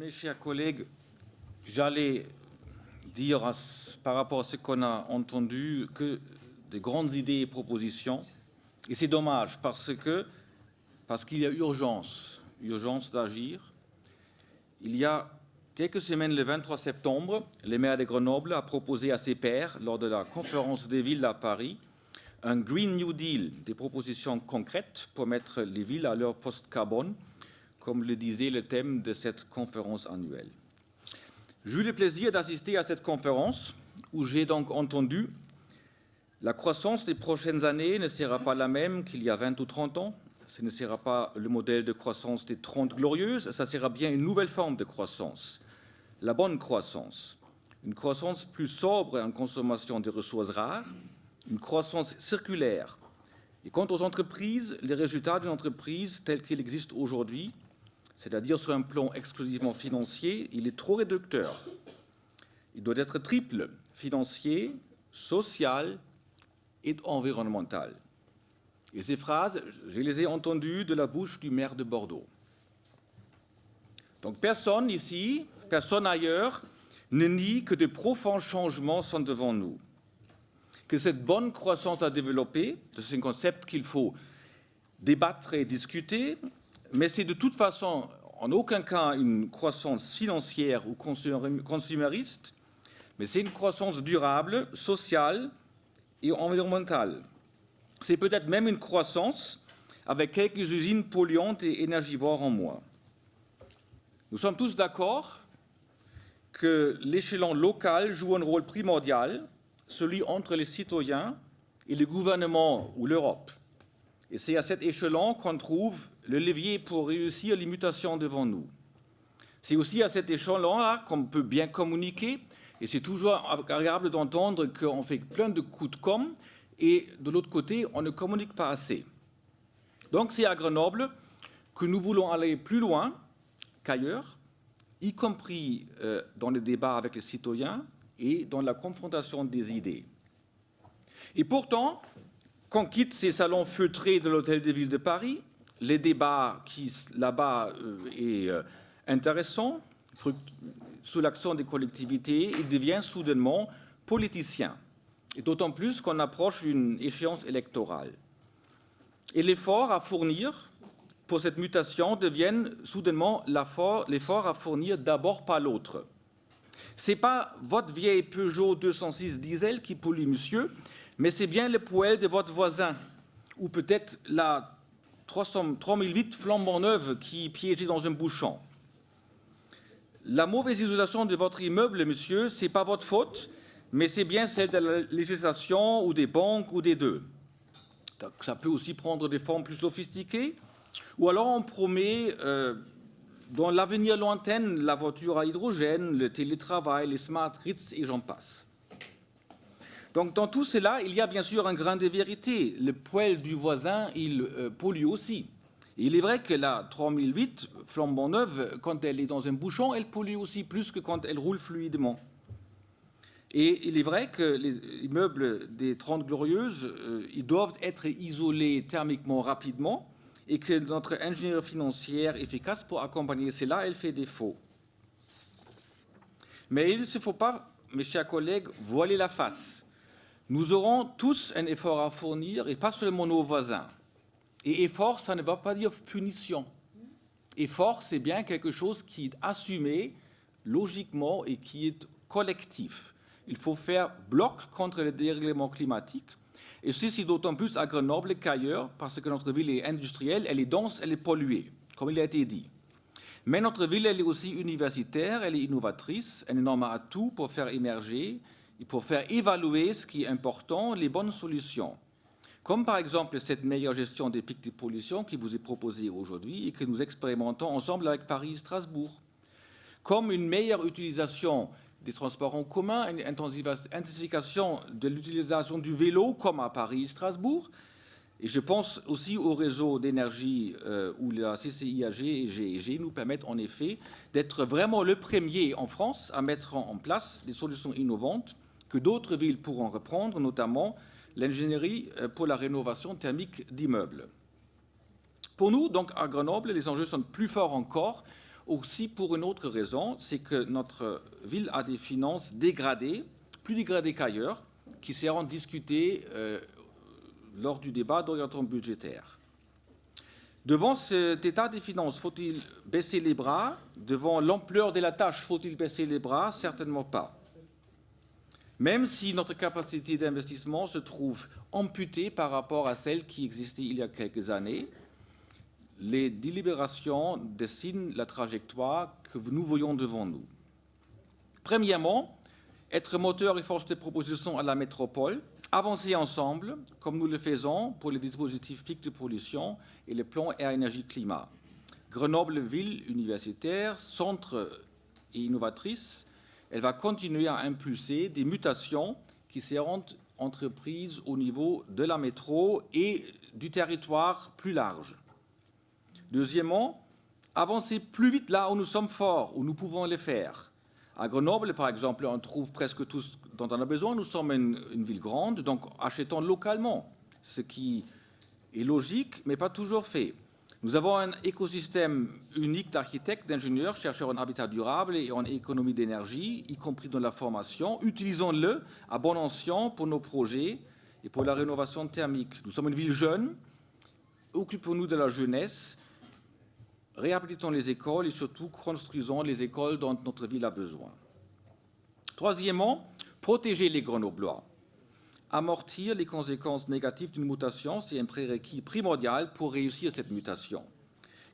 mes chers collègues, j'allais dire par rapport à ce qu'on a entendu que de grandes idées et propositions. Et c'est dommage parce qu'il y a urgence d'agir. Il y a quelques semaines, le 23 septembre, le maire de Grenoble a proposé à ses pairs, lors de la conférence des villes à Paris, un Green New Deal, des propositions concrètes pour mettre les villes à leur poste carbone, comme le disait le thème de cette conférence annuelle. J'ai eu le plaisir d'assister à cette conférence où j'ai donc entendu la croissance des prochaines années ne sera pas la même qu'il y a 20 ou 30 ans. Ce ne sera pas le modèle de croissance des 30 glorieuses, ça sera bien une nouvelle forme de croissance, la bonne croissance. Une croissance plus sobre en consommation des ressources rares, une croissance circulaire. Et quant aux entreprises, les résultats d'une entreprise telle qu'elle existe aujourd'hui, c'est-à-dire sur un plan exclusivement financier, il est trop réducteur. Il doit être triple, financier, social et environnemental. Et ces phrases, je les ai entendues de la bouche du maire de Bordeaux. Donc personne ici, personne ailleurs, ne nie que de profonds changements sont devant nous. Que cette bonne croissance à développer, c'est un concept qu'il faut débattre et discuter, mais c'est de toute façon en aucun cas une croissance financière ou consumériste, mais c'est une croissance durable, sociale et environnementale. C'est peut-être même une croissance avec quelques usines polluantes et énergivores en moins. Nous sommes tous d'accord que l'échelon local joue un rôle primordial, celui entre les citoyens et le gouvernement ou l'Europe. Et c'est à cet échelon qu'on trouve le levier pour réussir les mutations devant nous. C'est aussi à cet échelon-là qu'on peut bien communiquer, et c'est toujours agréable d'entendre qu'on fait plein de coups de com', et de l'autre côté, on ne communique pas assez. Donc c'est à Grenoble que nous voulons aller plus loin qu'ailleurs, y compris dans les débats avec les citoyens et dans la confrontation des idées. Et pourtant, qu'on quitte ces salons feutrés de l'Hôtel de Ville de Paris, les débats qui, là-bas, est intéressant, sous l'accent des collectivités, il devient soudainement politicien. Et d'autant plus qu'on approche d'une échéance électorale. Et l'effort à fournir pour cette mutation devient soudainement l'effort à fournir d'abord par l'autre. Ce n'est pas votre vieille Peugeot 206 diesel qui pollue, monsieur, mais c'est bien le poêle de votre voisin, ou peut-être la 3008 flambant neuve qui piégeait dans un bouchon. La mauvaise isolation de votre immeuble, monsieur, ce n'est pas votre faute, mais c'est bien celle de la législation ou des banques ou des deux. Donc, ça peut aussi prendre des formes plus sophistiquées, ou alors on promet dans l'avenir lointain la voiture à hydrogène, le télétravail, les smart grids et j'en passe. Donc dans tout cela, il y a bien sûr un grain de vérité. Le poêle du voisin, il pollue aussi. Et il est vrai que la 3008 flambant neuve, quand elle est dans un bouchon, elle pollue aussi plus que quand elle roule fluidement. Et il est vrai que les immeubles des 30 glorieuses, ils doivent être isolés thermiquement rapidement et que notre ingénierie financière efficace pour accompagner cela, elle fait défaut. Mais il ne se faut pas, mes chers collègues, voiler la face. Nous aurons tous un effort à fournir, et pas seulement nos voisins. Et effort, ça ne va pas dire punition. Effort, c'est bien quelque chose qui est assumé logiquement et qui est collectif. Il faut faire bloc contre le dérèglement climatique. Et ceci d'autant plus à Grenoble qu'ailleurs, parce que notre ville est industrielle, elle est dense, elle est polluée, comme il a été dit. Mais notre ville, elle est aussi universitaire, elle est innovatrice, elle a énorme atout pour faire émerger et pour faire évaluer ce qui est important, les bonnes solutions. Comme par exemple cette meilleure gestion des pics de pollution qui vous est proposée aujourd'hui et que nous expérimentons ensemble avec Paris et Strasbourg. Comme une meilleure utilisation des transports en commun, une intensification de l'utilisation du vélo, comme à Paris et Strasbourg. Et je pense aussi au réseau d'énergie où la CCIAG et GEG nous permettent en effet d'être vraiment le premier en France à mettre en place des solutions innovantes que d'autres villes pourront reprendre, notamment l'ingénierie pour la rénovation thermique d'immeubles. Pour nous, donc à Grenoble, les enjeux sont plus forts encore aussi pour une autre raison, c'est que notre ville a des finances dégradées, plus dégradées qu'ailleurs, qui seront discutées lors du débat d'orientation budgétaire. Devant cet état des finances, faut-il baisser les bras? Devant l'ampleur de la tâche, faut-il baisser les bras? Certainement pas. Même si notre capacité d'investissement se trouve amputée par rapport à celle qui existait il y a quelques années, les délibérations dessinent la trajectoire que nous voyons devant nous. Premièrement, être moteur et force de proposition à la métropole, avancer ensemble, comme nous le faisons pour les dispositifs pic de pollution et le plan air-énergie-climat. Grenoble, ville universitaire, centre et innovatrice, elle va continuer à impulser des mutations qui seront entreprises au niveau de la métro et du territoire plus large. Deuxièmement, avancer plus vite là où nous sommes forts, où nous pouvons le faire. À Grenoble, par exemple, on trouve presque tout ce dont on a besoin. Nous sommes une ville grande, donc achetons localement, ce qui est logique, mais pas toujours fait. Nous avons un écosystème unique d'architectes, d'ingénieurs, chercheurs en habitat durable et en économie d'énergie, y compris dans la formation. Utilisons-le à bon escient pour nos projets et pour la rénovation thermique. Nous sommes une ville jeune, occupons-nous de la jeunesse, réhabilitons les écoles et surtout construisons les écoles dont notre ville a besoin. Troisièmement, protéger les Grenoblois. Amortir les conséquences négatives d'une mutation, c'est un prérequis primordial pour réussir cette mutation.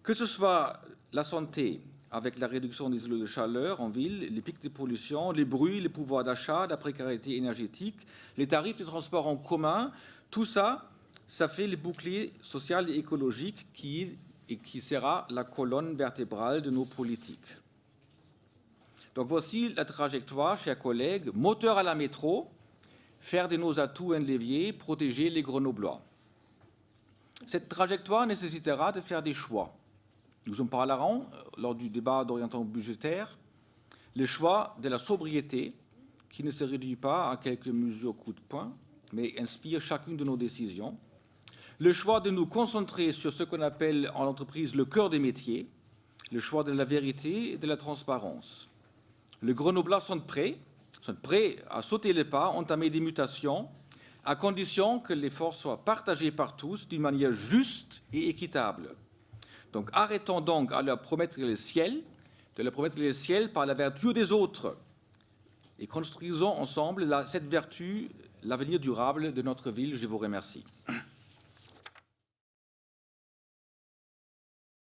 Que ce soit la santé, avec la réduction des îlots de chaleur en ville, les pics de pollution, les bruits, les pouvoirs d'achat, la précarité énergétique, les tarifs de transport en commun, tout ça, ça fait le bouclier social et écologique qui sera la colonne vertébrale de nos politiques. Donc voici la trajectoire, chers collègues, moteur à la métro, faire de nos atouts un levier, protéger les Grenoblois. Cette trajectoire nécessitera de faire des choix. Nous en parlerons lors du débat d'orientation budgétaire. Le choix de la sobriété, qui ne se réduit pas à quelques mesures coup de poing, mais inspire chacune de nos décisions. Le choix de nous concentrer sur ce qu'on appelle en entreprise le cœur des métiers, le choix de la vérité et de la transparence. Les Grenoblois sont prêts à sauter le pas, entamer des mutations, à condition que l'effort soit partagé par tous d'une manière juste et équitable. Donc arrêtons donc à leur promettre le ciel, de leur promettre le ciel par la vertu des autres, et construisons ensemble cette vertu, l'avenir durable de notre ville. Je vous remercie.